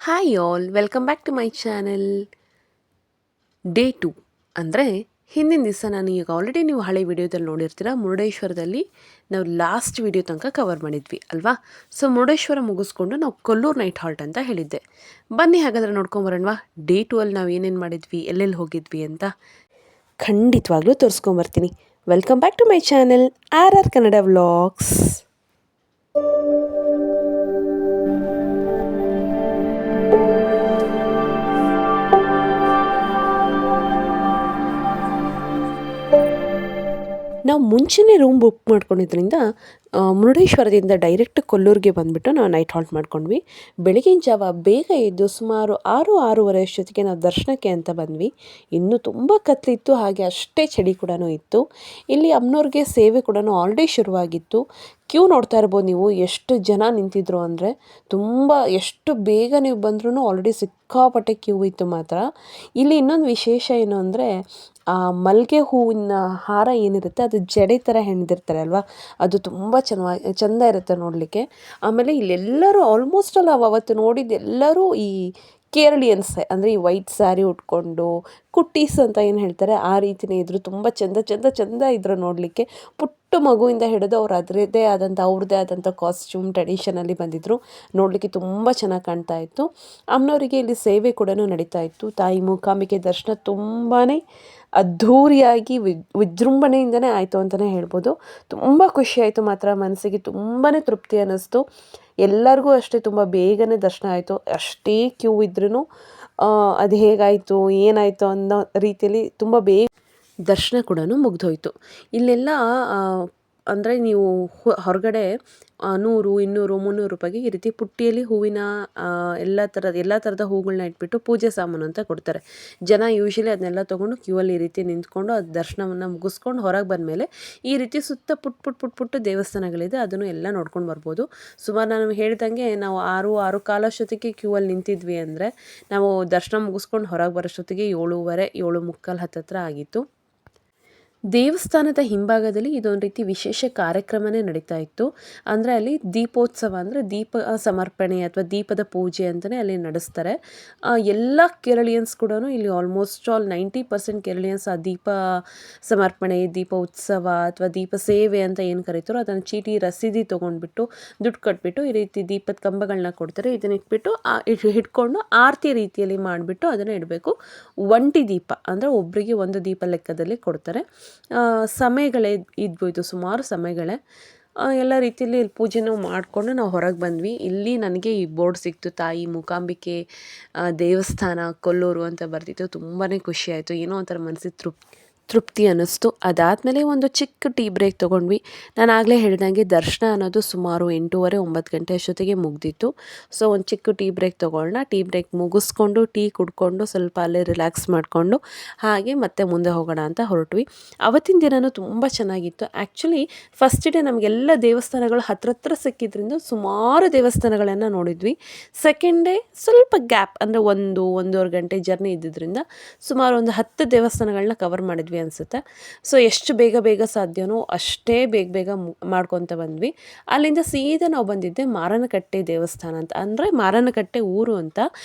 Hi all welcome back to my channel. Day 2 ಅಂದರೆ ಹಿಂದಿನ ದಿವಸ ನಾನು ಈಗ ಆಲ್ರೆಡಿ ನೀವು ಹಳೆ ವಿಡಿಯೋದಲ್ಲಿ ನೋಡಿರ್ತೀರ. ಮುರುಡೇಶ್ವರದಲ್ಲಿ ನಾವು ಲಾಸ್ಟ್ ವಿಡಿಯೋ ತನಕ ಕವರ್ ಮಾಡಿದ್ವಿ ಅಲ್ವಾ. ಸೊ ಮುರುಡೇಶ್ವರ ಮುಗಿಸ್ಕೊಂಡು ನಾವು ಕೊಲ್ಲೂರು ನೈಟ್ ಹಾಲ್ಟ್ ಅಂತ ಹೇಳಿದ್ದೆ. ಬನ್ನಿ ಹಾಗಾದರೆ ನೋಡ್ಕೊಂಬರೋಣವಾ ಡೇ 2 ಅಲ್ಲಿ ನಾವು ಏನೇನು ಮಾಡಿದ್ವಿ, ಎಲ್ಲೆಲ್ಲಿ ಹೋಗಿದ್ವಿ ಅಂತ ಖಂಡಿತವಾಗ್ಲೂ ತೋರಿಸ್ಕೊಂಬರ್ತೀನಿ. Welcome back to my channel RR Kannada vlogs. ನಾವು ಮುಂಚೆನೇ ರೂಮ್ ಬುಕ್ ಮಾಡ್ಕೊಂಡಿದ್ದರಿಂದ ಮುರುಡೇಶ್ವರದಿಂದ ಡೈರೆಕ್ಟ್ ಕೊಲ್ಲೂರಿಗೆ ಬಂದುಬಿಟ್ಟು ನಾವು ನೈಟ್ ಹಾಲ್ಟ್ ಮಾಡ್ಕೊಂಡ್ವಿ. ಬೆಳಗಿನ ಜಾವ ಬೇಗ ಎದ್ದು ಸುಮಾರು 6-6:30 ಅಷ್ಟೊತ್ತಿಗೆ ನಾವು ದರ್ಶನಕ್ಕೆ ಅಂತ ಬಂದ್ವಿ. ಇನ್ನೂ ತುಂಬ ಕತ್ತಲಿತ್ತು, ಹಾಗೆ ಅಷ್ಟೇ ಚಳಿ ಕೂಡ ಇತ್ತು. ಇಲ್ಲಿ ಅಮ್ಮನವ್ರಿಗೆ ಸೇವೆ ಕೂಡ ಆಲ್ರೆಡಿ ಶುರುವಾಗಿತ್ತು. ಕ್ಯೂ ನೋಡ್ತಾ ಇರ್ಬೋದು ನೀವು, ಎಷ್ಟು ಜನ ನಿಂತಿದ್ರು ಅಂದರೆ ತುಂಬ, ಎಷ್ಟು ಬೇಗ ನೀವು ಬಂದ್ರೂ ಆಲ್ರೆಡಿ ಸಿಕ್ಕಾಪಟ್ಟೆ ಕ್ಯೂ ಇತ್ತು ಮಾತ್ರ. ಇಲ್ಲಿ ಇನ್ನೊಂದು ವಿಶೇಷ ಏನು ಅಂದರೆ ಆ ಮಲ್ಲಿಗೆ ಹೂವಿನ ಹಾರ ಏನಿರುತ್ತೆ ಅದು ಜಡೆ ಥರ ಹೆಣ್ದಿರ್ತಾರೆ ಅಲ್ವಾ, ಅದು ತುಂಬ ಚೆಂದ ಇರುತ್ತೆ ನೋಡಲಿಕ್ಕೆ. ಆಮೇಲೆ ಇಲ್ಲೆಲ್ಲರೂ ಆಲ್ಮೋಸ್ಟ್ ಅಲ್ಲ ಅವತ್ತು ನೋಡಿದ್ದೆಲ್ಲರೂ ಈ ಕೇರಳಿಯನ್ಸ್, ಅಂದರೆ ಈ ವೈಟ್ ಸ್ಯಾರಿ ಉಟ್ಕೊಂಡು ಕುಟ್ಟೀಸ್ ಅಂತ ಏನು ಹೇಳ್ತಾರೆ ಆ ರೀತಿಯೇ ಇದ್ದರು. ತುಂಬ ಚೆಂದ ಇದ್ರು ನೋಡಲಿಕ್ಕೆ. ಪುಟ್ಟ ಮಗುವಿಂದ ಹಿಡಿದು ಅವ್ರು ಅವ್ರದ್ದೇ ಆದಂಥ ಕಾಸ್ಟ್ಯೂಮ್ ಟ್ರೆಡಿಷನಲ್ಲಿ ಬಂದಿದ್ದರು. ನೋಡಲಿಕ್ಕೆ ತುಂಬ ಚೆನ್ನಾಗಿ ಕಾಣ್ತಾ ಇತ್ತು. ಅಮ್ಮನವರಿಗೆ ಇಲ್ಲಿ ಸೇವೆ ಕೂಡ ನಡೀತಾ ಇತ್ತು. ತಾಯಿ ಮೂಕಾಂಬಿಕೆ ದರ್ಶನ ತುಂಬಾ ಅದ್ಧೂರಿಯಾಗಿ ವಿಜೃಂಭಣೆಯಿಂದನೇ ಆಯಿತು ಅಂತಲೇ ಹೇಳ್ಬೋದು. ತುಂಬ ಖುಷಿಯಾಯಿತು ಮಾತ್ರ, ಮನಸ್ಸಿಗೆ ತುಂಬಾ ತೃಪ್ತಿ ಅನ್ನಿಸ್ತು. ಎಲ್ಲರಿಗೂ ಅಷ್ಟೇ ತುಂಬ ಬೇಗನೆ ದರ್ಶನ ಆಯಿತು. ಅಷ್ಟೇ ಕ್ಯೂ ಇದ್ರೂ ಅದು ಹೇಗಾಯಿತು ಏನಾಯಿತು ಅನ್ನೋ ರೀತಿಯಲ್ಲಿ ತುಂಬ ಬೇಗ ದರ್ಶನ ಕೂಡ ಮುಗ್ದೋಯ್ತು. ಇಲ್ಲೆಲ್ಲ ಅಂದರೆ ನೀವು ಹೊರಗಡೆ 100, 200, 300 ರೂಪಾಯಿಗೆ ಈ ರೀತಿ ಪುಟ್ಟಿಯಲ್ಲಿ ಹೂವಿನ ಎಲ್ಲ ಥರದ ಹೂಗಳನ್ನ ಇಟ್ಬಿಟ್ಟು ಪೂಜೆ ಸಾಮಾನು ಅಂತ ಕೊಡ್ತಾರೆ. ಜನ ಯೂಶ್ವಲಿ ಅದನ್ನೆಲ್ಲ ತೊಗೊಂಡು ಕ್ಯೂವಲ್ಲಿ ಈ ರೀತಿ ನಿಂತ್ಕೊಂಡು ಅದು ದರ್ಶನವನ್ನು ಮುಗಿಸ್ಕೊಂಡು ಹೊರಗೆ ಬಂದಮೇಲೆ ಈ ರೀತಿ ಸುತ್ತ ಪುಟ್ಟ ದೇವಸ್ಥಾನಗಳಿದೆ, ಅದನ್ನು ಎಲ್ಲ ನೋಡ್ಕೊಂಡು ಬರ್ಬೋದು. ಸುಮಾರು ನಾನು ಹೇಳ್ದಂಗೆ ನಾವು 6-6:15 ಅಷ್ಟೊತ್ತಿಗೆ ಕ್ಯೂವಲ್ಲಿ ನಿಂತಿದ್ವಿ ಅಂದರೆ ನಾವು ದರ್ಶನ ಮುಗಿಸ್ಕೊಂಡು ಹೊರಗೆ ಬರೋಷ್ಟೊತ್ತಿಗೆ 7:30, 7:45 ಹತ್ತತ್ರ ಆಗಿತ್ತು. ದೇವಸ್ಥಾನದ ಹಿಂಭಾಗದಲ್ಲಿ ಇದೊಂದು ರೀತಿ ವಿಶೇಷ ಕಾರ್ಯಕ್ರಮನೇ ನಡೀತಾ ಇತ್ತು. ಅಂದರೆ ಅಲ್ಲಿ ದೀಪೋತ್ಸವ, ಅಂದರೆ ದೀಪ ಸಮರ್ಪಣೆ ಅಥವಾ ದೀಪದ ಪೂಜೆ ಅಂತಲೇ ಅಲ್ಲಿ ನಡೆಸ್ತಾರೆ. ಎಲ್ಲ ಕೇರಳಿಯನ್ಸ್ ಕೂಡ ಇಲ್ಲಿ ಆಲ್ಮೋಸ್ಟ್ ಆಲ್ 90% ಕೇರಳಿಯನ್ಸ್ ಆ ದೀಪ ಸಮರ್ಪಣೆ, ದೀಪ ಉತ್ಸವ ಅಥವಾ ದೀಪ ಸೇವೆ ಅಂತ ಏನು ಕರೀತಾರೋ ಅದನ್ನು ಚೀಟಿ ರಸೀದಿ ತೊಗೊಂಡ್ಬಿಟ್ಟು ದುಡ್ಡು ಕಟ್ಬಿಟ್ಟು ಈ ರೀತಿ ದೀಪದ ಕಂಬಗಳನ್ನ ಕೊಡ್ತಾರೆ. ಇದನ್ನ ಇಟ್ಬಿಟ್ಟು ಹಿಡ್ಕೊಂಡು ಆರತಿ ರೀತಿಯಲ್ಲಿ ಮಾಡಿಬಿಟ್ಟು ಅದನ್ನು ಇಡಬೇಕು. ಒಂಟಿ ದೀಪ ಅಂದರೆ ಒಬ್ಬರಿಗೆ ಒಂದು ದೀಪ ಲೆಕ್ಕದಲ್ಲಿ ಕೊಡ್ತಾರೆ. ಸಮಯಗಳೇ ಇದ್ವು, ಇದು ಸುಮಾರು ಸಮಯಗಳೇ. ಎಲ್ಲ ರೀತಿಯಲ್ಲಿ ಇಲ್ಲಿ ಪೂಜೆನೂ ಮಾಡಿಕೊಂಡು ನಾವು ಹೊರಗೆ ಬಂದ್ವಿ. ಇಲ್ಲಿ ನನಗೆ ಈ ಬೋರ್ಡ್ ಸಿಕ್ತು, ತಾಯಿ ಮೂಕಾಂಬಿಕೆ ದೇವಸ್ಥಾನ ಕೊಲ್ಲೂರು ಅಂತ ಬರ್ತಿತ್ತು. ತುಂಬಾ ಖುಷಿಯಾಯಿತು, ಏನೋ ಒಂಥರ ಮನಸ್ಸಿಗೆ ತೃಪ್ತಿ ಅನ್ನಿಸ್ತು. ಅದಾದಮೇಲೆ ಒಂದು ಚಿಕ್ಕ ಟೀ ಬ್ರೇಕ್ ತೊಗೊಂಡ್ವಿ. ನಾನು ಆಗಲೇ ಹೇಳ್ದಂಗೆ ದರ್ಶನ ಅನ್ನೋದು ಸುಮಾರು 8:30-9 ಗಂಟೆ ಅಷ್ಟೊತ್ತಿಗೆ ಮುಗ್ದಿತ್ತು. ಸೊ ಒಂದು ಚಿಕ್ಕ ಟೀ ಬ್ರೇಕ್ ತೊಗೊಳ್ಳೋಣ. ಟೀ ಬ್ರೇಕ್ ಮುಗಿಸ್ಕೊಂಡು ಟೀ ಕುಡ್ಕೊಂಡು ಸ್ವಲ್ಪ ಅಲ್ಲೇ ರಿಲ್ಯಾಕ್ಸ್ ಮಾಡಿಕೊಂಡು ಹಾಗೆ ಮತ್ತೆ ಮುಂದೆ ಹೋಗೋಣ ಅಂತ ಹೊರಟ್ವಿ. ಅವತ್ತಿನ ದಿನವೂ ತುಂಬ ಚೆನ್ನಾಗಿತ್ತು. ಆ್ಯಕ್ಚುಲಿ ಫಸ್ಟ್ ಡೇ ನಮಗೆಲ್ಲ ದೇವಸ್ಥಾನಗಳು ಹತ್ರ ಸಿಕ್ಕಿದ್ರಿಂದ ಸುಮಾರು ದೇವಸ್ಥಾನಗಳನ್ನು ನೋಡಿದ್ವಿ. ಸೆಕೆಂಡ್ ಡೇ ಸ್ವಲ್ಪ ಗ್ಯಾಪ್, ಅಂದರೆ 1-1.5 ಗಂಟೆ ಜರ್ನಿ ಇದ್ದಿದ್ದರಿಂದ ಸುಮಾರು ಒಂದು 10 ದೇವಸ್ಥಾನಗಳನ್ನ ಕವರ್ ಮಾಡಿದ್ವಿ ಅನಿಸುತ್ತೆ. ಸೊ ಎಷ್ಟು ಬೇಗ ಸಾಧ್ಯನೋ ಅಷ್ಟೇ ಬೇಗ ಮಾಡ್ಕೊತ ಬಂದ್ವಿ. ಅಲ್ಲಿಂದ ಸೀದಾ ನಾವು ಬಂದಿದ್ದೆ ಮಾರನಕಟ್ಟೆ ದೇವಸ್ಥಾನ ಅಂತ, ಅಂದರೆ ಮಾರನಕಟ್ಟೆ ಊರು ಅಂತ.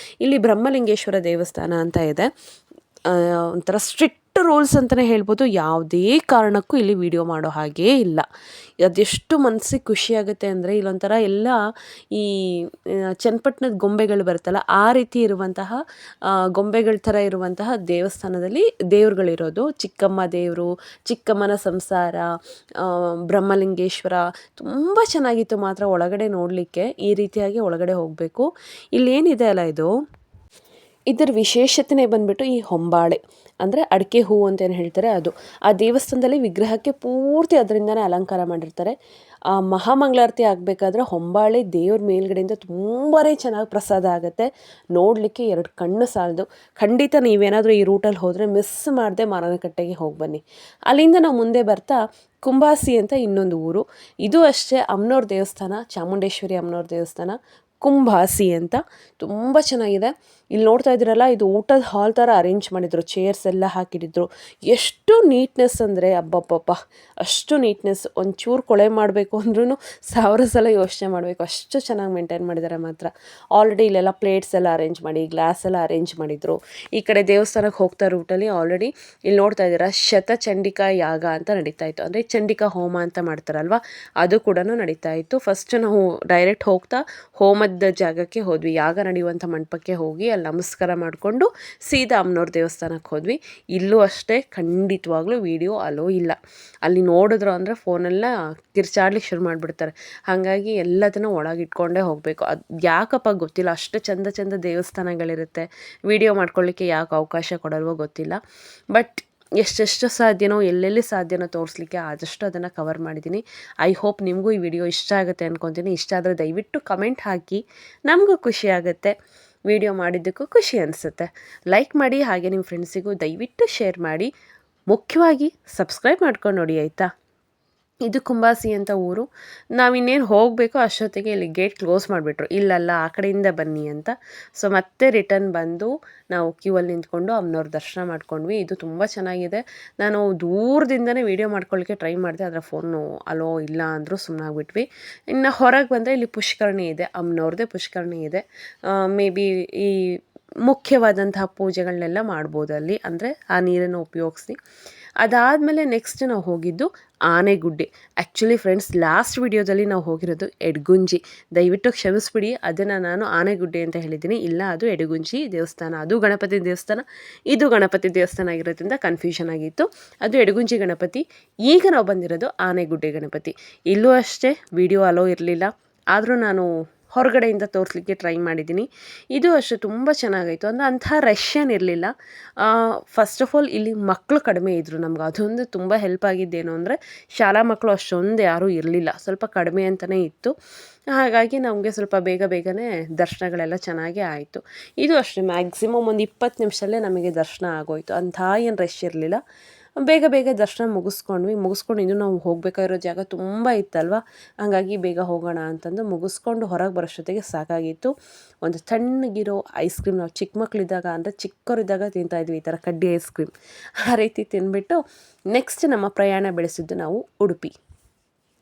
ಇಲ್ಲಿ ಬ್ರಹ್ಮಲಿಂಗೇಶ್ವರ ದೇವಸ್ಥಾನ ಅಂತ ಇದೆ. ಒಂಥರ ಸ್ಟ್ರಿಕ್ಟ್ ರೂಲ್ಸ್ ಅಂತಲೇ ಹೇಳ್ಬೋದು. ಯಾವುದೇ ಕಾರಣಕ್ಕೂ ಇಲ್ಲಿ ವಿಡಿಯೋ ಮಾಡೋ ಹಾಗೇ ಇಲ್ಲ. ಅದೆಷ್ಟು ಮನಸ್ಸಿಗೆ ಖುಷಿಯಾಗುತ್ತೆ ಅಂದರೆ ಇಲ್ಲೊಂಥರ ಎಲ್ಲ ಈ ಚನ್ನಪಟ್ಟಣದ ಗೊಂಬೆಗಳು ಬರುತ್ತಲ್ಲ ಆ ರೀತಿ ಇರುವಂತಹ ಗೊಂಬೆಗಳ ಥರ ಇರುವಂತಹ ದೇವಸ್ಥಾನದಲ್ಲಿ ದೇವ್ರುಗಳಿರೋದು. ಚಿಕ್ಕಮ್ಮ ದೇವರು, ಚಿಕ್ಕಮ್ಮನ ಸಂಸಾರ, ಬ್ರಹ್ಮಲಿಂಗೇಶ್ವರ ತುಂಬ ಚೆನ್ನಾಗಿತ್ತು ಮಾತ್ರ ಒಳಗಡೆ ನೋಡಲಿಕ್ಕೆ. ಈ ರೀತಿಯಾಗಿ ಒಳಗಡೆ ಹೋಗಬೇಕು. ಇಲ್ಲೇನಿದೆ ಅಲ್ಲ ಇದರ ವಿಶೇಷತೆನೇ ಬಂದುಬಿಟ್ಟು ಈ ಹೊಂಬಾಳೆ, ಅಂದರೆ ಅಡಿಕೆ ಹೂವು ಅಂತ ಏನು ಹೇಳ್ತಾರೆ ಅದು. ಆ ದೇವಸ್ಥಾನದಲ್ಲಿ ವಿಗ್ರಹಕ್ಕೆ ಪೂರ್ತಿ ಅದರಿಂದನೇ ಅಲಂಕಾರ ಮಾಡಿರ್ತಾರೆ. ಆ ಮಹಾಮಂಗಳಾರತಿ ಆಗಬೇಕಾದ್ರೆ ಹೊಂಬಾಳೆ ದೇವ್ರ ಮೇಲ್ಗಡೆಯಿಂದ ತುಂಬಾ ಚೆನ್ನಾಗಿ ಪ್ರಸಾದ ಆಗುತ್ತೆ. ನೋಡಲಿಕ್ಕೆ 2 ಕಣ್ಣು ಸಾಲದು. ಖಂಡಿತ ನೀವೇನಾದರೂ ಈ ರೂಟಲ್ಲಿ ಹೋದರೆ ಮಿಸ್ ಮಾಡದೆ ಮಾರನಕಟ್ಟೆಗೆ ಹೋಗಿ ಬನ್ನಿ. ಅಲ್ಲಿಂದ ನಾವು ಮುಂದೆ ಬರ್ತಾ ಕುಂಬಾಸಿ ಅಂತ ಇನ್ನೊಂದು ಊರು. ಇದು ಅಷ್ಟೇ ಅಮ್ಮನವ್ರ ದೇವಸ್ಥಾನ, ಚಾಮುಂಡೇಶ್ವರಿ ಅಮ್ಮನವ್ರ ದೇವಸ್ಥಾನ. ಕುಂಬಾಸಿ ಅಂತ. ತುಂಬ ಚೆನ್ನಾಗಿದೆ. ಇಲ್ಲಿ ನೋಡ್ತಾ ಇದ್ದೀರಲ್ಲ, ಇದು ಊಟದ ಹಾಲ್ ಥರ ಅರೇಂಜ್ ಮಾಡಿದ್ರು, ಚೇರ್ಸ್ ಎಲ್ಲ ಹಾಕಿಟ್ಟಿದ್ರು. ಎಷ್ಟು ನೀಟ್ನೆಸ್ ಅಂದರೆ ಅಬ್ಬಬ್ಬಬ್ಬ, ಅಷ್ಟು ನೀಟ್ನೆಸ್. ಒಂಚೂರು ಕೊಳೆ ಮಾಡಬೇಕು ಅಂದ್ರೂ 1000 ಸಲ ಯೋಚನೆ ಮಾಡಬೇಕು, ಅಷ್ಟು ಚೆನ್ನಾಗಿ ಮೇಂಟೈನ್ ಮಾಡಿದ್ದಾರೆ ಮಾತ್ರ. ಆಲ್ರೆಡಿ ಇಲ್ಲೆಲ್ಲ ಪ್ಲೇಟ್ಸ್ ಎಲ್ಲ ಅರೇಂಜ್ ಮಾಡಿ, ಗ್ಲಾಸ್ ಎಲ್ಲ ಅರೇಂಜ್ ಮಾಡಿದರು. ಈ ಕಡೆ ದೇವಸ್ಥಾನಕ್ಕೆ ಹೋಗ್ತಾ ರೂಟಲ್ಲಿ ಆಲ್ರೆಡಿ ಇಲ್ಲಿ ನೋಡ್ತಾ ಇದ್ದೀರಾ, ಶತಚಂಡಿಕಾ ಯಾಗ ಅಂತ ನಡೀತಾ ಇತ್ತು. ಅಂದರೆ ಚಂಡಿಕಾ ಹೋಮ ಅಂತ ಮಾಡ್ತಾರಲ್ವ, ಅದು ಕೂಡ ನಡೀತಾ ಇತ್ತು. ಫಸ್ಟ್ ನಾವು ಡೈರೆಕ್ಟ್ ಹೋಗ್ತಾ ಹೋಮದ ಜಾಗಕ್ಕೆ ಹೋದ್ವಿ, ಯಾಗ ನಡೆಯುವಂಥ ಮಂಟಪಕ್ಕೆ ಹೋಗಿ ಅಲ್ಲಿ ನಮಸ್ಕಾರ ಮಾಡಿಕೊಂಡು ಸೀದಾ ಅಮ್ಮನವ್ರ ದೇವಸ್ಥಾನಕ್ಕೆ ಹೋದ್ವಿ. ಇಲ್ಲೂ ಅಷ್ಟೇ, ಖಂಡಿತವಾಗ್ಲೂ ವಿಡಿಯೋ ಅಲೋ ಇಲ್ಲ. ಅಲ್ಲಿ ನೋಡಿದ್ರು ಅಂದರೆ ಫೋನೆಲ್ಲ ಕಿರ್ಚಾಡ್ಲಿಕ್ಕೆ ಶುರು ಮಾಡಿಬಿಡ್ತಾರೆ. ಹಾಗಾಗಿ ಎಲ್ಲದನ್ನು ಒಳಗಿಟ್ಕೊಂಡೇ ಹೋಗಬೇಕು. ಅದು ಯಾಕಪ್ಪ ಗೊತ್ತಿಲ್ಲ, ಅಷ್ಟು ಚಂದ ದೇವಸ್ಥಾನಗಳಿರುತ್ತೆ, ವಿಡಿಯೋ ಮಾಡ್ಕೊಳ್ಳಿಕ್ಕೆ ಯಾಕೆ ಅವಕಾಶ ಕೊಡಲ್ವೋ ಗೊತ್ತಿಲ್ಲ. ಬಟ್ ಎಷ್ಟೆಷ್ಟು ಸಾಧ್ಯನೋ, ಎಲ್ಲೆಲ್ಲಿ ಸಾಧ್ಯನೋ ತೋರಿಸ್ಲಿಕ್ಕೆ ಆದಷ್ಟು ಅದನ್ನು ಕವರ್ ಮಾಡಿದ್ದೀನಿ. ಐ ಹೋಪ್ ನಿಮಗೂ ಈ ವಿಡಿಯೋ ಇಷ್ಟ ಆಗುತ್ತೆ ಅಂದ್ಕೊತೀನಿ. ಇಷ್ಟ ಆದರೆ ದಯವಿಟ್ಟು ಕಮೆಂಟ್ ಹಾಕಿ, ನಮಗೂ ಖುಷಿ ಆಗುತ್ತೆ, ವಿಡಿಯೋ ಮಾಡಿದ್ದಕ್ಕೂ ಖುಷಿ ಅನಿಸುತ್ತೆ. ಲೈಕ್ ಮಾಡಿ, ಹಾಗೆ ನಿಮ್ಮ ಫ್ರೆಂಡ್ಸಿಗೂ ದಯವಿಟ್ಟು ಶೇರ್ ಮಾಡಿ. ಮುಖ್ಯವಾಗಿ ಸಬ್ಸ್ಕ್ರೈಬ್ ಮಾಡ್ಕೊಂಡು ನೋಡಿ ಆಯಿತಾ. ಇದು ಕುಂಬಾಸಿ ಅಂತ ಊರು. ನಾವಿನ್ನೇನು ಹೋಗಬೇಕೋ ಅಷ್ಟೊತ್ತಿಗೆ ಇಲ್ಲಿ ಗೇಟ್ ಕ್ಲೋಸ್ ಮಾಡಿಬಿಟ್ರು, ಇಲ್ಲಲ್ಲ ಆ ಕಡೆಯಿಂದ ಬನ್ನಿ ಅಂತ. ಸೊ ಮತ್ತೆ ರಿಟರ್ನ್ ಬಂದು ನಾವು ಕ್ಯೂವಲ್ಲಿ ನಿಂತ್ಕೊಂಡು ಅಮ್ಮನವ್ರ ದರ್ಶನ ಮಾಡ್ಕೊಂಡ್ವಿ. ಇದು ತುಂಬ ಚೆನ್ನಾಗಿದೆ. ನಾನು ದೂರದಿಂದನೇ ವೀಡಿಯೋ ಮಾಡ್ಕೊಳ್ಳಿಕ್ಕೆ ಟ್ರೈ ಮಾಡಿದೆ, ಆದರೆ ಫೋನು ಅಲೋ ಇಲ್ಲ ಅಂದರೂ ಸುಮ್ಮನಾಗ್ಬಿಟ್ವಿ. ಇನ್ನು ಹೊರಗೆ ಬಂದರೆ ಇಲ್ಲಿ ಪುಷ್ಕರಣಿ ಇದೆ, ಅಮ್ಮನವ್ರದ್ದೇ ಪುಷ್ಕರಣಿ ಇದೆ. ಮೇ ಬಿ ಈ ಮುಖ್ಯವಾದಂತಹ ಪೂಜೆಗಳನ್ನೆಲ್ಲ ಮಾಡ್ಬೋದು ಅಲ್ಲಿ, ಅಂದರೆ ಆ ನೀರನ್ನು ಉಪಯೋಗಿಸಿ. ಅದಾದಮೇಲೆ ನೆಕ್ಸ್ಟ್ ನಾವು ಹೋಗಿದ್ದು ಆನೆಗುಡ್ಡೆ. ಆ್ಯಕ್ಚುಲಿ ಫ್ರೆಂಡ್ಸ್, ಲಾಸ್ಟ್ ವಿಡಿಯೋದಲ್ಲಿ ನಾವು ಹೋಗಿರೋದು ಎಡಗುಂಜಿ. ದಯವಿಟ್ಟು ಕ್ಷಮಿಸ್ಬಿಡಿ, ಅದನ್ನು ನಾನು ಆನೆಗುಡ್ಡೆ ಅಂತ ಹೇಳಿದ್ದೀನಿ. ಇಲ್ಲ, ಅದು ಎಡಗುಂಜಿ ದೇವಸ್ಥಾನ. ಅದು ಗಣಪತಿ ದೇವಸ್ಥಾನ, ಇದು ಗಣಪತಿ ದೇವಸ್ಥಾನ ಆಗಿರೋದ್ರಿಂದ ಕನ್ಫ್ಯೂಷನ್ ಆಗಿತ್ತು. ಅದು ಎಡಗುಂಜಿ ಗಣಪತಿ. ಈಗ ನಾವು ಬಂದಿರೋದು ಆನೆಗುಡ್ಡೆ ಗಣಪತಿ. ಇಲ್ಲೂ ಅಷ್ಟೇ ವಿಡಿಯೋ ಅಲೋ ಇರಲಿಲ್ಲ, ಆದರೂ ನಾನು ಹೊರಗಡೆಯಿಂದ ತೋರಿಸ್ಲಿಕ್ಕೆ ಟ್ರೈ ಮಾಡಿದ್ದೀನಿ. ಇದು ಅಷ್ಟೇ ತುಂಬ ಚೆನ್ನಾಗಾಯಿತು. ಅಂದರೆ ಅಂಥ ರಶ್ ಏನಿರಲಿಲ್ಲ. ಫಸ್ಟ್ ಆಫ್ ಆಲ್ ಇಲ್ಲಿ ಮಕ್ಕಳು ಕಡಿಮೆ ಇದ್ದರು. ನಮ್ಗೆ ಅದೊಂದು ತುಂಬ ಹೆಲ್ಪ್ ಆಗಿದ್ದೇನು ಅಂದರೆ, ಶಾಲಾ ಮಕ್ಕಳು ಅಷ್ಟೊಂದು ಯಾರೂ ಇರಲಿಲ್ಲ, ಸ್ವಲ್ಪ ಕಡಿಮೆ ಅಂತಲೇ ಇತ್ತು. ಹಾಗಾಗಿ ನಮಗೆ ಸ್ವಲ್ಪ ಬೇಗನೆ ದರ್ಶನಗಳೆಲ್ಲ ಚೆನ್ನಾಗೇ ಆಯಿತು. ಇದು ಅಷ್ಟೇ, ಮ್ಯಾಕ್ಸಿಮಮ್ ಒಂದು 20 ನಿಮಿಷದಲ್ಲೇ ನಮಗೆ ದರ್ಶನ ಆಗೋಯಿತು. ಅಂಥ ಏನು ರಶ್ ಇರಲಿಲ್ಲ. ಬೇಗ ದರ್ಶನ ಮುಗಿಸ್ಕೊಂಡು ಇನ್ನೂ ನಾವು ಹೋಗಬೇಕಾಗಿರೋ ಜಾಗ ತುಂಬ ಇತ್ತಲ್ವ, ಹಾಗಾಗಿ ಬೇಗ ಹೋಗೋಣ ಅಂತಂದು ಮುಗಿಸ್ಕೊಂಡು ಹೊರಗೆ ಬರೋಷ್ಟೊತ್ತಿಗೆ ಸಾಕಾಗಿತ್ತು. ಒಂದು ತಣ್ಣಗಿರೋ ಐಸ್ ಕ್ರೀಮ್, ನಾವು ಚಿಕ್ಕ ಮಕ್ಕಳಿದ್ದಾಗ, ಅಂದರೆ ಚಿಕ್ಕವರಿದ್ದಾಗ ತಿಂತಾಯಿದ್ವಿ ಈ ಥರ ಕಡ್ಡಿ ಐಸ್ ಕ್ರೀಮ್, ಆ ರೀತಿ ತಿಂದ್ಬಿಟ್ಟು ನೆಕ್ಸ್ಟ್ ನಮ್ಮ ಪ್ರಯಾಣ ಬೆಳೆಸಿದ್ದು ನಾವು ಉಡುಪಿ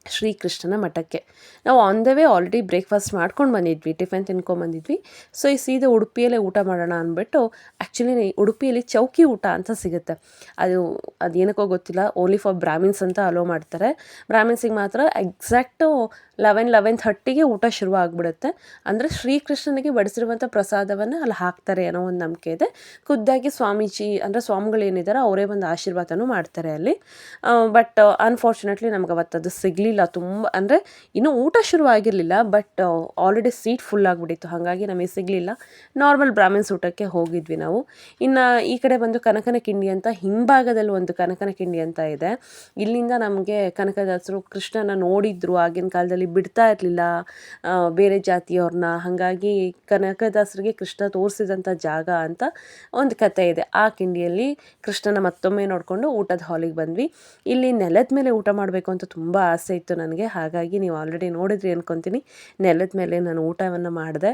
ಶ್ರೀಕೃಷ್ಣನ ಮಠಕ್ಕೆ. ನಾವು on the way already breakfast ಮಾಡ್ಕೊಂಡು ಬಂದಿದ್ವಿ, ಟಿಫನ್ ತಿನ್ಕೊಂಬಂದಿದ್ವಿ. ಸೊ ಈ ಸೀದಾ ಉಡುಪಿಯಲ್ಲೇ ಊಟ ಮಾಡೋಣ ಅಂದ್ಬಿಟ್ಟು, ಆ್ಯಕ್ಚುಲಿ ಉಡುಪಿಯಲ್ಲಿ ಚೌಕಿ ಊಟ ಅಂತ ಸಿಗುತ್ತೆ. ಅದೇನಕ್ಕೋ ಗೊತ್ತಿಲ್ಲ, ಓನ್ಲಿ ಫಾರ್ ಬ್ರಾಹ್ಮಿನ್ಸ್ ಅಂತ ಅಲೋ ಮಾಡ್ತಾರೆ. ಬ್ರಾಹ್ಮಿನ್ಸಿಗೆ ಮಾತ್ರ ಎಕ್ಸಾಕ್ಟು 11:30ಗೆ ಊಟ ಶುರು ಆಗಿಬಿಡುತ್ತೆ. ಅಂದರೆ ಶ್ರೀಕೃಷ್ಣನಿಗೆ ಬಡಿಸಿರುವಂಥ ಪ್ರಸಾದವನ್ನು ಅಲ್ಲಿ ಹಾಕ್ತಾರೆ ಅನ್ನೋ ಒಂದು ನಂಬಿಕೆ ಇದೆ. ಖುದ್ದಾಗಿ ಸ್ವಾಮೀಜಿ, ಅಂದರೆ ಸ್ವಾಮಿಗಳೇನಿದ್ದಾರೆ ಅವರೇ ಒಂದು ಆಶೀರ್ವಾದನೂ ಮಾಡ್ತಾರೆ ಅಲ್ಲಿ. ಬಟ್ ಅನ್ಫಾರ್ಚುನೇಟ್ಲಿ ನಮ್ಗೆ ಅವತ್ತದು ಸಿಗಲಿಲ್ಲ. ತುಂಬ ಅಂದರೆ ಇನ್ನೂ ಊಟ ಶುರು ಆಗಿರಲಿಲ್ಲ, ಬಟ್ ಆಲ್ರೆಡಿ ಸೀಟ್ ಫುಲ್ ಆಗಿಬಿಟ್ಟಿತ್ತು, ಹಾಗಾಗಿ ನಮಗೆ ಸಿಗಲಿಲ್ಲ. ನಾರ್ಮಲ್ ಬ್ರಾಹ್ಮಿನ್ಸ್ ಊಟಕ್ಕೆ ಹೋಗಿದ್ವಿ ನಾವು. ಇನ್ನು ಈ ಕಡೆ ಬಂದು ಕನಕನ ಕಿಂಡಿ ಅಂತ, ಹಿಂಭಾಗದಲ್ಲಿ ಒಂದು ಕನಕನ ಕಿಂಡಿ ಅಂತ ಇದೆ. ಇಲ್ಲಿಂದ ನಮಗೆ ಕನಕದಾಸರು ಕೃಷ್ಣನ ನೋಡಿದ್ರು, ಆಗಿನ ಕಾಲದಲ್ಲಿ ಬಿಡ್ತಾ ಇರಲಿಲ್ಲ ಬೇರೆ ಜಾತಿಯವ್ರನ್ನ, ಹಾಗಾಗಿ ಕನಕದಾಸರಿಗೆ ಕೃಷ್ಣ ತೋರಿಸಿದಂಥ ಜಾಗ ಅಂತ ಒಂದು ಕತೆ ಇದೆ. ಆ ಕಿಂಡಿಯಲ್ಲಿ ಕೃಷ್ಣನ ಮತ್ತೊಮ್ಮೆ ನೋಡಿಕೊಂಡು ಊಟದ ಹಾಲಿಗೆ ಬಂದ್ವಿ. ಇಲ್ಲಿ ನೆಲದ ಮೇಲೆ ಊಟ ಮಾಡಬೇಕು ಅಂತ ತುಂಬ ಆಸೆ ಇತ್ತು ನನಗೆ, ಹಾಗಾಗಿ ನೀವು ಆಲ್ರೆಡಿ ನೋಡಿದ್ರಿ ಅನ್ಕೊತೀನಿ. ನೆಲದ ಮೇಲೆ ನಾನು ಊಟವನ್ನು ಮಾಡಿದೆ,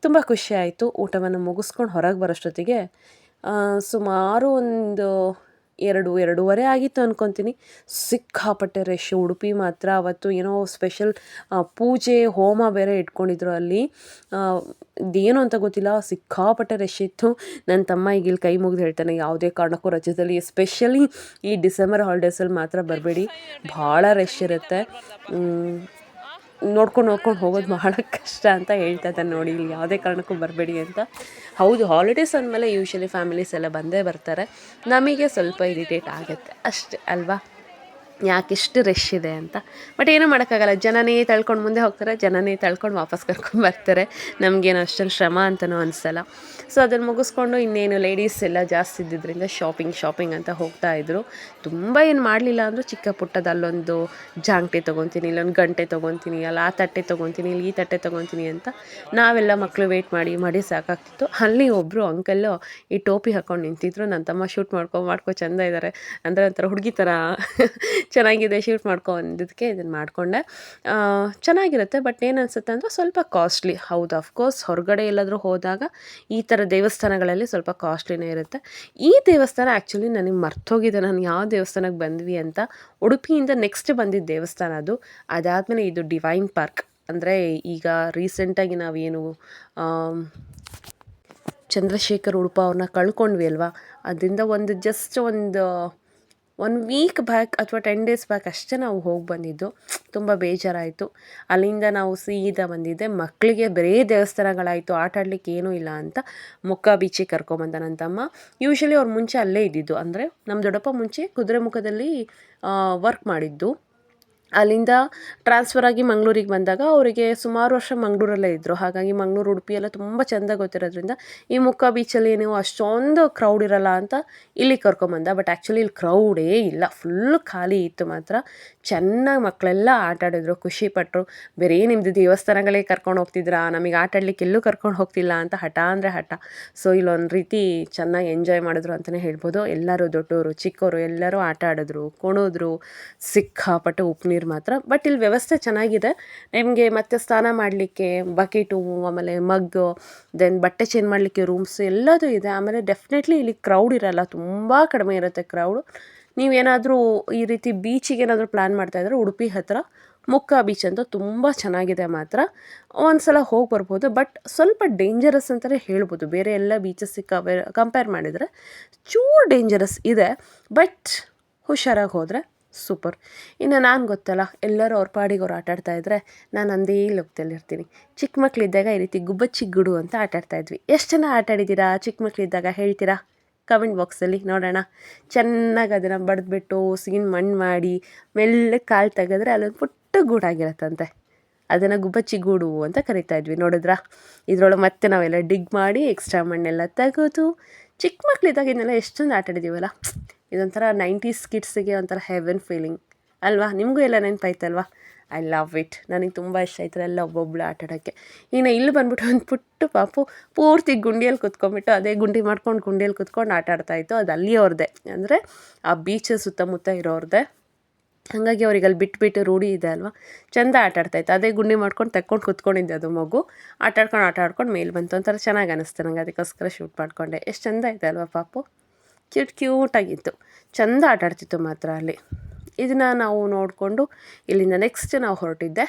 ತುಂಬ ಖುಷಿ ಆಯಿತು. ಊಟವನ್ನು ಮುಗಿಸ್ಕೊಂಡು ಹೊರಗೆ ಬರೋಷ್ಟೊತ್ತಿಗೆ ಸುಮಾರು ಒಂದು 2-2:30 ಆಗಿತ್ತು ಅನ್ಕೊತೀನಿ. ಸಿಕ್ಕಾಪಟ್ಟೆ ರಶ್. ಉಡುಪಿ ಮಾತ್ರ ಅವತ್ತು ಏನೋ ಸ್ಪೆಷಲ್ ಪೂಜೆ ಹೋಮ ಬೇರೆ ಇಟ್ಕೊಂಡಿದ್ರು ಅಲ್ಲಿ, ಇದೇನು ಅಂತ ಗೊತ್ತಿಲ್ಲ, ಸಿಕ್ಕಾಪಟ್ಟೆ ರಶ್ ಇತ್ತು. ನನ್ನ ತಮ್ಮ ಈಗ ಇಲ್ಲಿ ಕೈ ಮುಗಿದು ಹೇಳ್ತಾನೆ, ಯಾವುದೇ ಕಾರಣಕ್ಕೂ ರಜದಲ್ಲಿ, ಎಸ್ಪೆಷಲಿ ಈ ಡಿಸೆಂಬರ್ ಹಾಲಿಡೇಸಲ್ಲಿ ಮಾತ್ರ ಬರಬೇಡಿ, ಭಾಳ ರಶ್ ಇರುತ್ತೆ, ನೋಡ್ಕೊಂಡು ಹೋಗೋದು ಬಹಳ ಕಷ್ಟ ಅಂತ ಹೇಳ್ತಾ ಇದ್ದಾನೆ ನೋಡಿ. ಇಲ್ಲಿ ಯಾವುದೇ ಕಾರಣಕ್ಕೂ ಬರಬೇಡಿ ಅಂತ. ಹೌದು, ಹಾಲಿಡೇಸ್ ಅಂದಮೇಲೆ ಯೂಶ್ವಲಿ ಫ್ಯಾಮಿಲೀಸ್ ಎಲ್ಲ ಬಂದೇ ಬರ್ತಾರೆ, ನಮಗೆ ಸ್ವಲ್ಪ ಇರಿಟೇಟ್ ಆಗುತ್ತೆ ಅಷ್ಟೇ ಅಲ್ವಾ, ಯಾಕೆಷ್ಟು ರಶ್ ಇದೆ ಅಂತ. ಬಟ್ ಏನೂ ಮಾಡೋಕ್ಕಾಗಲ್ಲ, ಜನನೇ ತಳ್ಕೊಂಡು ಮುಂದೆ ಹೋಗ್ತಾರೆ, ಜನನೇ ತಳ್ಕೊಂಡು ವಾಪಸ್ ಕರ್ಕೊಂಡು ಬರ್ತಾರೆ. ನಮಗೇನು ಅಷ್ಟೊಂದು ಶ್ರಮ ಅಂತಲೂ ಅನಿಸಲ್ಲ. ಸೊ ಅದನ್ನು ಮುಗಿಸ್ಕೊಂಡು ಇನ್ನೇನು ಲೇಡೀಸ್ ಎಲ್ಲ ಜಾಸ್ತಿ ಇದ್ದಿದ್ದರಿಂದ ಶಾಪಿಂಗ್ ಅಂತ ಹೋಗ್ತಾಯಿದ್ರು. ತುಂಬ ಏನು ಮಾಡಲಿಲ್ಲ ಅಂದರೂ ಚಿಕ್ಕ ಪುಟ್ಟದ, ಅಲ್ಲೊಂದು ಜಾಂಗ್ಟೆ ತೊಗೊತೀನಿ, ಇಲ್ಲೊಂದು ಗಂಟೆ ತೊಗೊತೀನಿ, ಅಲ್ಲ ಆ ತಟ್ಟೆ ತೊಗೊತೀನಿ, ಇಲ್ಲಿ ಈ ತಟ್ಟೆ ತೊಗೊತೀನಿ ಅಂತ ನಾವೆಲ್ಲ ಮಕ್ಕಳು ವೆಯ್ಟ್ ಮಾಡಿ ಸಾಕಾಗ್ತಿತ್ತು. ಅಲ್ಲಿ ಒಬ್ಬರು ಅಂಕಲ್ಲು ಈ ಟೋಪಿ ಹಾಕ್ಕೊಂಡು ನಿಂತಿದ್ರು. ನನ್ನ ತಮ್ಮ ಶೂಟ್ ಮಾಡ್ಕೊ ಚೆಂದ ಇದ್ದಾರೆ ಅಂದರೆ ಒಂಥರ ಹುಡುಗಿ ಥರ ಚೆನ್ನಾಗಿದೆ ಶೂಟ್ ಮಾಡ್ಕೊಂಡಿದ್ದಕ್ಕೆ ಇದನ್ನು ಮಾಡಿಕೊಂಡೆ. ಚೆನ್ನಾಗಿರುತ್ತೆ. ಬಟ್ ಏನು ಅನಿಸುತ್ತೆ ಅಂದರೆ ಸ್ವಲ್ಪ ಕಾಸ್ಟ್ಲಿ. ಹೌದು, ಅಫ್ಕೋರ್ಸ್ ಹೊರಗಡೆ ಎಲ್ಲಾದರೂ ಹೋದಾಗ ಈ ಥರ ದೇವಸ್ಥಾನಗಳಲ್ಲಿ ಸ್ವಲ್ಪ ಕಾಸ್ಟ್ಲಿನೇ ಇರುತ್ತೆ. ಈ ದೇವಸ್ಥಾನ ಆ್ಯಕ್ಚುಲಿ ನನಗೆ ಮರ್ತೋಗಿದೆ ನಾನು ಯಾವ ದೇವಸ್ಥಾನಕ್ಕೆ ಬಂದ್ವಿ ಅಂತ. ಉಡುಪಿಯಿಂದ ನೆಕ್ಸ್ಟ್ ಬಂದಿದ್ದ ದೇವಸ್ಥಾನ ಅದು. ಅದಾದಮೇಲೆ ಇದು ಡಿವೈನ್ ಪಾರ್ಕ್. ಅಂದರೆ ಈಗ ರೀಸೆಂಟಾಗಿ ನಾವೇನು ಚಂದ್ರಶೇಖರ್ ಉಡುಪ ಅವ್ರನ್ನ ಕಳ್ಕೊಂಡ್ವಿ ಅಲ್ವಾ, ಅದರಿಂದ ಒಂದು ಜಸ್ಟ್ ಒಂದು 1 ವೀಕ್ ಬ್ಯಾಕ್ ಅಥವಾ 10 ಡೇಸ್ ಬ್ಯಾಕ್ ಅಷ್ಟೇ ನಾವು ಹೋಗಿ ಬಂದಿದ್ದು. ತುಂಬ ಬೇಜಾರಾಯಿತು. ಅಲ್ಲಿಂದ ನಾವು ಸೀದಾ ಬಂದಿದ್ದೆ. ಮಕ್ಕಳಿಗೆ ಬರೀ ದೇವಸ್ಥಾನಗಳಾಯಿತು, ಆಟ ಆಡಲಿಕ್ಕೆ ಏನೂ ಇಲ್ಲ ಅಂತ ಮುಕ್ಕ ಬೀಚಿಗೆ ಕರ್ಕೊಂಬಂದ ನನ್ನ ತಮ್ಮ. ಯೂಶ್ವಲಿ ಅವ್ರು ಮುಂಚೆ ಅಲ್ಲೇ ಇದ್ದಿದ್ದು, ಅಂದರೆ ನಮ್ಮ ದೊಡ್ಡಪ್ಪ ಮುಂಚೆ ಕುದುರೆಮುಖದಲ್ಲಿ ವರ್ಕ್ ಮಾಡಿದ್ದು. ಅಲ್ಲಿಂದ ಟ್ರಾನ್ಸ್ಫರ್ ಆಗಿ ಮಂಗಳೂರಿಗೆ ಬಂದಾಗ ಅವರಿಗೆ ಸುಮಾರು ವರ್ಷ ಮಂಗಳೂರಲ್ಲೇ ಇದ್ದರು. ಹಾಗಾಗಿ ಮಂಗಳೂರು ಉಡುಪಿ ಎಲ್ಲ ತುಂಬ ಚೆಂದ ಗೊತ್ತಿರೋದ್ರಿಂದ ಈ ಮುಕ್ಕ ಬೀಚಲ್ಲಿ ನೀವು ಅಷ್ಟೊಂದು ಕ್ರೌಡ್ ಇರಲ್ಲ ಅಂತ ಇಲ್ಲಿ ಕರ್ಕೊಂಬಂದ. ಬಟ್ ಆ್ಯಕ್ಚುಲಿ ಇಲ್ಲಿ ಕ್ರೌಡೇ ಇಲ್ಲ, ಫುಲ್ ಖಾಲಿ ಇತ್ತು ಮಾತ್ರ. ಚೆನ್ನಾಗಿ ಮಕ್ಕಳೆಲ್ಲ ಆಟ ಆಡಿದ್ರು, ಖುಷಿಪಟ್ಟರು. ಬೇರೆ ನಿಮ್ಮದು ದೇವಸ್ಥಾನಗಳೇ ಕರ್ಕೊಂಡು ಹೋಗ್ತಿದ್ರಾ, ನಮಗೆ ಆಟ ಆಡ್ಲಿಕ್ಕೆ ಎಲ್ಲೂ ಕರ್ಕೊಂಡು ಹೋಗ್ತಿಲ್ಲ ಅಂತ ಹಠ ಅಂದರೆ ಹಠ. ಸೊ ಇಲ್ಲೊಂದು ರೀತಿ ಚೆನ್ನಾಗಿ ಎಂಜಾಯ್ ಮಾಡಿದ್ರು ಅಂತಲೇ ಹೇಳ್ಬೋದು. ಎಲ್ಲರೂ ದೊಡ್ಡವರು ಚಿಕ್ಕವರು ಎಲ್ಲರೂ ಆಟ ಆಡಿದ್ರು, ಕುಣಿದ್ರು, ಸಿಕ್ಕಾಪಟ್ಟೆ ಉಪ್ಪು ನೀರು ಮಾತ್ರ. ಬಟ್ ಇಲ್ಲಿ ವ್ಯವಸ್ಥೆ ಚೆನ್ನಾಗಿದೆ. ನಿಮಗೆ ಮತ್ತೆ ಸ್ನಾನ ಮಾಡಲಿಕ್ಕೆ ಬಕೆಟು, ಆಮೇಲೆ ಮಗ್ಗು, ದೆನ್ ಬಟ್ಟೆ ಚೇಂಜ್ ಮಾಡಲಿಕ್ಕೆ ರೂಮ್ಸ್ ಎಲ್ಲದೂ ಇದೆ. ಆಮೇಲೆ ಡೆಫಿನೆಟ್ಲಿ ಇಲ್ಲಿ ಕ್ರೌಡ್ ಇರಲ್ಲ, ತುಂಬ ಕಡಿಮೆ ಇರುತ್ತೆ ಕ್ರೌಡು. ನೀವೇನಾದರೂ ಈ ರೀತಿ ಬೀಚಿಗೆ ಏನಾದರೂ ಪ್ಲ್ಯಾನ್ ಮಾಡ್ತಾಯಿದ್ರೆ ಉಡುಪಿ ಹತ್ತಿರ ಮುಕ್ಕ ಬೀಚ್ ಅಂತ ತುಂಬ ಚೆನ್ನಾಗಿದೆ ಮಾತ್ರ. ಒಂದು ಸಲ ಹೋಗಿ ಬರ್ಬೋದು. ಬಟ್ ಸ್ವಲ್ಪ ಡೇಂಜರಸ್ ಅಂತಲೇ ಹೇಳ್ಬೋದು. ಬೇರೆ ಎಲ್ಲ ಬೀಚಸ್ಸಿಗೆ ಕಂಪೇರ್ ಮಾಡಿದರೆ ಚೂರು ಡೇಂಜರಸ್ ಇದೆ. ಬಟ್ ಹುಷಾರಾಗಿ ಹೋದರೆ ಸೂಪರ್. ಇನ್ನು ನಾನು ಗೊತ್ತಲ್ಲ, ಎಲ್ಲರೂ ಅವ್ರ ಪಾಡಿಗೆ ಅವ್ರು ಆಟಾಡ್ತಾಯಿದ್ರೆ ನಾನು ಅಂದೇ ಲೋಕದಲ್ಲಿರ್ತೀನಿ. ಚಿಕ್ಕ ಮಕ್ಕಳಿದ್ದಾಗ ಈ ರೀತಿ ಗುಬ್ಬಚ್ಚಿ ಗುಡು ಅಂತ ಆಟಾಡ್ತಾಯಿದ್ವಿ. ಎಷ್ಟು ಜನ ಆಟಾಡಿದ್ದೀರಾ ಚಿಕ್ಕ ಮಕ್ಕಳಿದ್ದಾಗ ಹೇಳ್ತೀರಾ? ಕಮೆಂಟ್ ಬಾಕ್ಸಲ್ಲಿ ನೋಡೋಣ. ಚೆನ್ನಾಗಿ ಅದನ್ನು ಬಡಿದ್ಬಿಟ್ಟು ಸೀನ್ ಮಣ್ಣು ಮಾಡಿ ಮೆಲ್ಲಗೆ ಕಾಲು ತೆಗೆದ್ರೆ ಅಲ್ಲೊಂದು ಪುಟ್ಟ ಗೂಡಾಗಿರತ್ತಂತೆ. ಅದನ್ನು ಗುಬ್ಬಚ್ಚಿ ಗೂಡು ಅಂತ ಕರಿತಾಯಿದ್ವಿ. ನೋಡಿದ್ರಾ? ಇದರೊಳಗೆ ಮತ್ತೆ ನಾವೆಲ್ಲ ಡಿಗ್ ಮಾಡಿ ಎಕ್ಸ್ಟ್ರಾ ಮಣ್ಣೆಲ್ಲ ತೆಗೆದು ಚಿಕ್ಕ ಮಕ್ಕಳಿದ್ದಾಗ ಇದನ್ನೆಲ್ಲ ಎಷ್ಟೊಂದು ಆಟಾಡಿದ್ದೀವಲ್ಲ. ಇದೊಂಥರ 90s ಕಿಡ್ಸಿಗೆ ಒಂಥರ ಹೆವೆನ್ ಫೀಲಿಂಗ್ ಅಲ್ವಾ? ನಿಮಗೂ ಎಲ್ಲ ನೆನಪಾಯ್ತಲ್ವಾ? I love it. ನನಗೆ ತುಂಬ ಇಷ್ಟ ಆಯ್ತು ಎಲ್ಲ ಒಬ್ಬೊಬ್ಬಳು ಆಟಾಡೋಕ್ಕೆ. ಇನ್ನು ಇಲ್ಲಿ ಬಂದ್ಬಿಟ್ಟು ಒಂದು ಪುಟ್ಟ ಪಾಪು ಪೂರ್ತಿ ಗುಂಡಿಯಲ್ಲಿ ಕುತ್ಕೊಂಡ್ಬಿಟ್ಟು ಅದೇ ಗುಂಡಿ ಮಾಡ್ಕೊಂಡು ಗುಂಡಿಯಲ್ಲಿ ಕುತ್ಕೊಂಡು ಆಟ ಆಡ್ತಾಯಿತ್ತು. ಅದು ಅಲ್ಲಿಯವ್ರದ್ದೇ, ಅಂದರೆ ಆ ಬೀಚ್ ಸುತ್ತಮುತ್ತ ಇರೋರ್ದೇ. ಹಾಗಾಗಿ ಅವ್ರಿಗೆ ಅಲ್ಲಿ ಬಿಟ್ಟು ರೂಢಿ ಇದೆ ಅಲ್ವಾ, ಚೆಂದ ಆಟಾಡ್ತಾಯಿತ್ತು. ಅದೇ ಗುಂಡಿ ಮಾಡ್ಕೊಂಡು ತೆಕ್ಕೊಂಡು ಕುತ್ಕೊಂಡಿದ್ದೆ ಅದು ಮಗು. ಆಟಾಡ್ಕೊಂಡು ಮೇಲೆ ಬಂತು. ಒಂಥರ ಚೆನ್ನಾಗಿ ಅನ್ನಿಸ್ತು ನನಗೆ, ಅದಕ್ಕೋಸ್ಕರ ಶೂಟ್ ಮಾಡಿಕೊಂಡೆ. ಎಷ್ಟು ಚೆಂದ ಇದೆ ಅಲ್ವಾ ಪಾಪು, ಕ್ಯೂಟಾಗಿತ್ತು, ಚೆಂದ ಆಟಾಡ್ತಿತ್ತು ಮಾತ್ರ ಅಲ್ಲಿ. ಇದನ್ನು ನಾವು ನೋಡಿಕೊಂಡು ಇಲ್ಲಿಂದ ನೆಕ್ಸ್ಟ್ ನಾವು ಹೊರಟಿದ್ದೆ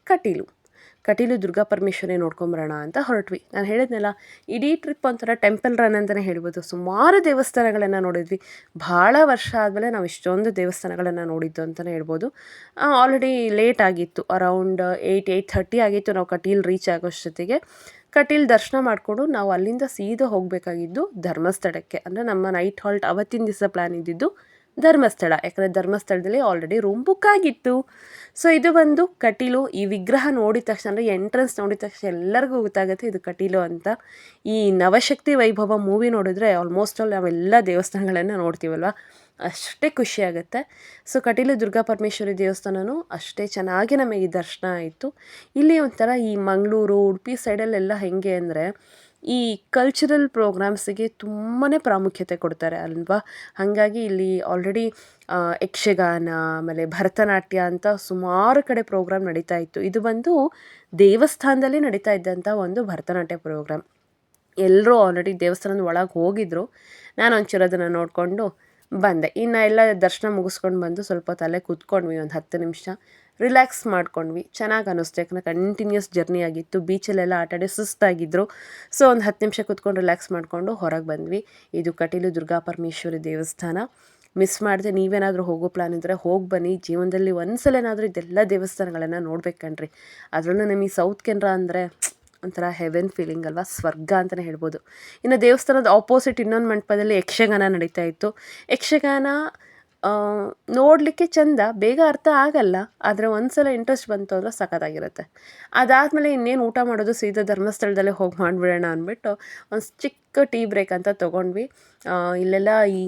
ಕಟೀಲು ದುರ್ಗಾ ಪರಮೇಶ್ವರಿ ನೋಡ್ಕೊಂಬರೋಣ ಅಂತ ಹೊರಟ್ವಿ. ನಾನು ಹೇಳಿದ್ನಲ್ಲ, ಇಡೀ ಟ್ರಿಪ್ ಒಂಥರ ಟೆಂಪಲ್ ರನ್ ಅಂತಲೇ ಹೇಳ್ಬೋದು. ಸುಮಾರು ದೇವಸ್ಥಾನಗಳನ್ನು ನೋಡಿದ್ವಿ. ಭಾಳ ವರ್ಷ ಆದಮೇಲೆ ನಾವು ಇಷ್ಟೊಂದು ದೇವಸ್ಥಾನಗಳನ್ನು ನೋಡಿದ್ದು ಅಂತಲೇ ಹೇಳ್ಬೋದು. ಆಲ್ರೆಡಿ ಲೇಟ್ ಆಗಿತ್ತು, ಅರೌಂಡ್ 8:30 ಆಗಿತ್ತು ನಾವು ಕಟೀಲು ರೀಚ್ ಆಗೋಷ್ಟೊತ್ತಿಗೆ. ಕಟೀಲು ದರ್ಶನ ಮಾಡಿಕೊಂಡು ನಾವು ಅಲ್ಲಿಂದ ಸೀದಾ ಹೋಗಬೇಕಾಗಿದ್ದು ಧರ್ಮಸ್ಥಳಕ್ಕೆ. ಅಂದರೆ ನಮ್ಮ ನೈಟ್ ಹಾಲ್ಟ್ ಅವತ್ತಿನ ದಿವಸ ಪ್ಲ್ಯಾನ್ ಇದ್ದಿದ್ದು ಧರ್ಮಸ್ಥಳ. ಯಾಕಂದರೆ ಧರ್ಮಸ್ಥಳದಲ್ಲಿ ಆಲ್ರೆಡಿ ರೂಮ್ ಬುಕ್ ಆಗಿತ್ತು. ಸೊ ಇದು ಬಂದು ಕಟೀಲು. ಈ ವಿಗ್ರಹ ನೋಡಿದ ತಕ್ಷಣ, ಅಂದರೆ ಎಂಟ್ರೆನ್ಸ್ ನೋಡಿದ ತಕ್ಷಣ ಎಲ್ಲರಿಗೂ ಗೊತ್ತಾಗುತ್ತೆ ಇದು ಕಟೀಲು ಅಂತ. ಈ ನವಶಕ್ತಿ ವೈಭವ ಮೂವಿ ನೋಡಿದ್ರೆ ಆಲ್ಮೋಸ್ಟ್ ಆಲ್ ನಾವೆಲ್ಲ ದೇವಸ್ಥಾನಗಳನ್ನು ನೋಡ್ತೀವಲ್ವ, ಅಷ್ಟೇ ಖುಷಿಯಾಗುತ್ತೆ. ಸೊ ಕಟೀಲು ದುರ್ಗಾ ಪರಮೇಶ್ವರಿ ದೇವಸ್ಥಾನವೂ ಅಷ್ಟೇ ಚೆನ್ನಾಗಿ ನಮಗೆ ದರ್ಶನ ಆಯಿತು. ಇಲ್ಲಿ ಒಂಥರ ಈ ಮಂಗಳೂರು ಉಡುಪಿ ಸೈಡಲ್ಲೆಲ್ಲ ಹೇಗೆ ಅಂದರೆ ಈ ಕಲ್ಚರಲ್ ಪ್ರೋಗ್ರಾಮ್ಸಿಗೆ ತುಂಬಾ ಪ್ರಾಮುಖ್ಯತೆ ಕೊಡ್ತಾರೆ ಅಲ್ವಾ. ಹಾಗಾಗಿ ಇಲ್ಲಿ ಆಲ್ರೆಡಿ ಯಕ್ಷಗಾನ, ಆಮೇಲೆ ಭರತನಾಟ್ಯ ಅಂತ ಸುಮಾರು ಕಡೆ ಪ್ರೋಗ್ರಾಮ್ ನಡೀತಾ ಇತ್ತು. ಇದು ಬಂದು ದೇವಸ್ಥಾನದಲ್ಲಿ ನಡೀತಾ ಇದ್ದಂಥ ಒಂದು ಭರತನಾಟ್ಯ ಪ್ರೋಗ್ರಾಮ್. ಎಲ್ಲರೂ ಆಲ್ರೆಡಿ ದೇವಸ್ಥಾನದ ಒಳಗೆ ಹೋಗಿದ್ರು. ನಾನು ಒಂಚೂರು ಅದನ್ನು ನೋಡಿಕೊಂಡು ಬಂದೆ. ಇನ್ನು ಎಲ್ಲ ದರ್ಶನ ಮುಗಿಸ್ಕೊಂಡು ಬಂದು ಸ್ವಲ್ಪ ತಲೆ ಕೂತ್ಕೊಂಡ್ವಿ, ಒಂದು 10 ನಿಮಿಷ ರಿಲ್ಯಾಕ್ಸ್ ಮಾಡ್ಕೊಂಡ್ವಿ. ಚೆನ್ನಾಗಿ ಅನ್ನಿಸ್ತು, ಯಾಕಂದರೆ ಕಂಟಿನ್ಯೂಸ್ ಜರ್ನಿ ಆಗಿತ್ತು. ಬೀಚಲ್ಲೆಲ್ಲ ಆಟಾಡಿ ಸುಸ್ತಾಗಿದ್ದರು. ಸೊ ಒಂದು 10 ನಿಮಿಷ ಕೂತ್ಕೊಂಡು ರಿಲ್ಯಾಕ್ಸ್ ಮಾಡಿಕೊಂಡು ಹೊರಗೆ ಬಂದ್ವಿ. ಇದು ಕಟೀಲು ದುರ್ಗಾ ಪರಮೇಶ್ವರಿ ದೇವಸ್ಥಾನ. ಮಿಸ್ ಮಾಡಿದೆ. ನೀವೇನಾದರೂ ಹೋಗೋ ಪ್ಲ್ಯಾನ್ ಇದ್ದರೆ ಹೋಗಿ ಬನ್ನಿ. ಜೀವನದಲ್ಲಿ ಒಂದ್ಸಲೇನಾದರೂ ಇದೆಲ್ಲ ದೇವಸ್ಥಾನಗಳನ್ನು ನೋಡ್ಬೇಕು ಕಣ್ರಿ. ಅದರಲ್ಲೂ ನಮಗೆ ಸೌತ್ ಕೆನರಾ ಅಂದರೆ ಒಂಥರ ಹೆವೆನ್ ಫೀಲಿಂಗ್ ಅಲ್ವಾ, ಸ್ವರ್ಗ ಅಂತಲೇ ಹೇಳ್ಬೋದು. ಇನ್ನು ದೇವಸ್ಥಾನದ ಆಪೋಸಿಟ್ ಇನ್ನೊಂದು ಮಂಟಪದಲ್ಲಿ ಯಕ್ಷಗಾನ ನಡೀತಾ ಇತ್ತು. ಯಕ್ಷಗಾನ ನೋಡಲಿಕ್ಕೆ ಚೆಂದ, ಬೇಗ ಅರ್ಥ ಆಗಲ್ಲ, ಆದರೆ ಒಂದ್ಸಲ ಇಂಟ್ರೆಸ್ಟ್ ಬಂತು ಅಂದರೆ ಸಖತ್ತಾಗಿರುತ್ತೆ. ಅದಾದಮೇಲೆ ಇನ್ನೇನು ಊಟ ಮಾಡೋದು, ಸೀದಾ ಧರ್ಮಸ್ಥಳದಲ್ಲೇ ಹೋಗಿ ಮಾಡಿಬಿಡೋಣ ಅಂದ್ಬಿಟ್ಟು ಒಂದು ಚಿಕ್ಕ ಟೀ ಬ್ರೇಕ್ ಅಂತ ತೊಗೊಂಡ್ವಿ. ಇಲ್ಲೆಲ್ಲ ಈ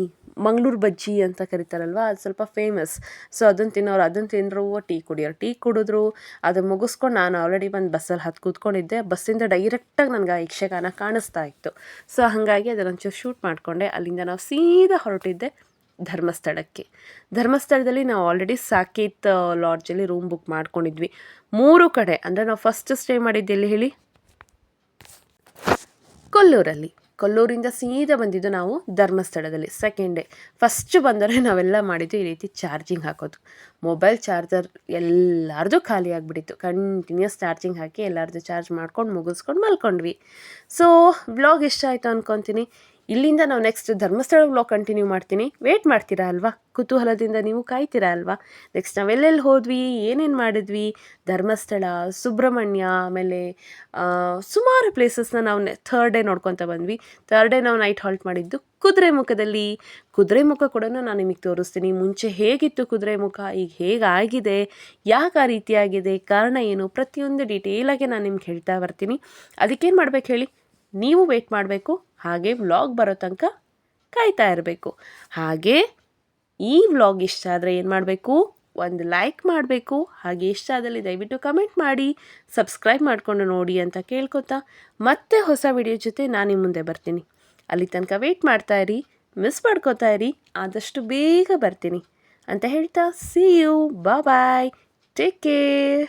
ಮಂಗಳೂರು ಬಜ್ಜಿ ಅಂತ ಕರೀತಾರಲ್ವ, ಅದು ಸ್ವಲ್ಪ ಫೇಮಸ್. ಸೊ ಅದನ್ನು ತಿನ್ನೋರು ಅದನ್ನು ತಿಂದರು, ಟೀ ಕುಡಿಯೋರು ಟೀ ಕುಡಿದ್ರು. ಅದು ಮುಗಿಸ್ಕೊಂಡು ನಾನು ಆಲ್ರೆಡಿ ಒಂದು ಬಸ್ಸಲ್ಲಿ ಹತ್ತು ಕೂತ್ಕೊಂಡಿದ್ದೆ. ಬಸ್ಸಿಂದ ಡೈರೆಕ್ಟಾಗಿ ನನಗೆ ಆ ಯಕ್ಷಗಾನ ಕಾಣಿಸ್ತಾ ಇತ್ತು. ಸೊ ಹಾಗಾಗಿ ಅದನ್ನೊಂಚೂರು ಶೂಟ್ ಮಾಡಿಕೊಂಡೆ. ಅಲ್ಲಿಂದ ನಾವು ಸೀದಾ ಹೊರಟಿದ್ದೆ ಧರ್ಮಸ್ಥಳಕ್ಕೆ. ಧರ್ಮಸ್ಥಳದಲ್ಲಿ ನಾವು ಆಲ್ರೆಡಿ ಸಾಕೇತ್ ಲಾಡ್ಜಲ್ಲಿ ರೂಮ್ ಬುಕ್ ಮಾಡ್ಕೊಂಡಿದ್ವಿ. 3 ಕಡೆ ಅಂದರೆ ನಾವು ಫಸ್ಟ್ ಸ್ಟೇ ಮಾಡಿದ್ದು ಎಲ್ಲಿ ಹೇಳಿ? ಕೊಲ್ಲೂರಲ್ಲಿ. ಕೊಲ್ಲೂರಿಂದ ಸೀದಾ ಬಂದಿದ್ದು ನಾವು ಧರ್ಮಸ್ಥಳದಲ್ಲಿ ಸೆಕೆಂಡ್ ಡೇ. ಫಸ್ಟ್ ಬಂದರೆ ನಾವೆಲ್ಲ ಮಾಡಿದ್ದು ಈ ರೀತಿ ಚಾರ್ಜಿಂಗ್ ಹಾಕೋದು. ಮೊಬೈಲ್ ಚಾರ್ಜರ್ ಎಲ್ಲರದು ಖಾಲಿ ಆಗಿಬಿಟ್ಟಿತ್ತು. ಕಂಟಿನ್ಯೂಸ್ ಚಾರ್ಜಿಂಗ್ ಹಾಕಿ ಎಲ್ಲರದು ಚಾರ್ಜ್ ಮಾಡ್ಕೊಂಡು ಮುಗಿಸ್ಕೊಂಡು ಮಲ್ಕೊಂಡ್ವಿ. ಸೊ ವ್ಲಾಗ್ ಇಷ್ಟ ಆಯಿತು ಅಂದ್ಕೊತೀನಿ. ಇಲ್ಲಿಂದ ನಾವು ನೆಕ್ಸ್ಟ್ ಧರ್ಮಸ್ಥಳ ವ್ಲಾಗ್ ಕಂಟಿನ್ಯೂ ಮಾಡ್ತೀನಿ. ವೇಟ್ ಮಾಡ್ತೀರಾ ಅಲ್ವಾ? ಕುತೂಹಲದಿಂದ ನೀವು ಕಾಯ್ತೀರಾ ಅಲ್ವಾ? ನೆಕ್ಸ್ಟ್ ನಾವೆಲ್ಲೆಲ್ಲಿ ಹೋದ್ವಿ, ಏನೇನು ಮಾಡಿದ್ವಿ, ಧರ್ಮಸ್ಥಳ, ಸುಬ್ರಹ್ಮಣ್ಯ, ಆಮೇಲೆ ಸುಮಾರು ಪ್ಲೇಸಸ್ನ ನಾವು ಥರ್ಡ್ ಡೇ ನೋಡ್ಕೊತ ಬಂದ್ವಿ. ಥರ್ಡ್ ಡೇ ನಾವು ನೈಟ್ ಹಾಲ್ಟ್ ಮಾಡಿದ್ದು ಕುದುರೆಮುಖದಲ್ಲಿ. ಕುದುರೆಮುಖ ಕೂಡ ನಾನು ನಿಮಗೆ ತೋರಿಸ್ತೀನಿ. ಮುಂಚೆ ಹೇಗಿತ್ತು ಕುದುರೆಮುಖ, ಈಗ ಹೇಗಾಗಿದೆ, ಯಾಕೆ ಆ ರೀತಿಯಾಗಿದೆ, ಕಾರಣ ಏನು, ಪ್ರತಿಯೊಂದು ಡೀಟೇಲಾಗಿ ನಾನು ನಿಮ್ಗೆ ಹೇಳ್ತಾ ಬರ್ತೀನಿ. ಅದಕ್ಕೇನು ಮಾಡ್ಬೇಕು ಹೇಳಿ? ನೀವು ವೇಟ್ ಮಾಡಬೇಕು, ಹಾಗೆ ವ್ಲಾಗ್ ಬರೋ ತನಕ ಕಾಯ್ತಾ ಇರಬೇಕು. ಹಾಗೆ ಈ ವ್ಲಾಗ್ ಇಷ್ಟ ಆದರೆ ಏನು ಮಾಡಬೇಕು? ಒಂದು ಲೈಕ್ ಮಾಡಬೇಕು. ಹಾಗೆ ಇಷ್ಟ ಆದಲ್ಲಿ ದಯವಿಟ್ಟು ಕಮೆಂಟ್ ಮಾಡಿ, ಸಬ್ಸ್ಕ್ರೈಬ್ ಮಾಡಿಕೊಂಡು ನೋಡಿ ಅಂತ ಕೇಳ್ಕೊತಾ ಮತ್ತೆ ಹೊಸ ವಿಡಿಯೋ ಜೊತೆ ನಾನು ನಿಮ್ಮ ಮುಂದೆ ಬರ್ತೀನಿ. ಅಲ್ಲಿ ತನಕ ವೆಯ್ಟ್ ಮಾಡ್ತಾ ಇರಿ, ಮಿಸ್ ಮಾಡ್ಕೋತಾ ಇರಿ. ಆದಷ್ಟು ಬೇಗ ಬರ್ತೀನಿ ಅಂತ ಹೇಳ್ತಾ see you, bye, take care.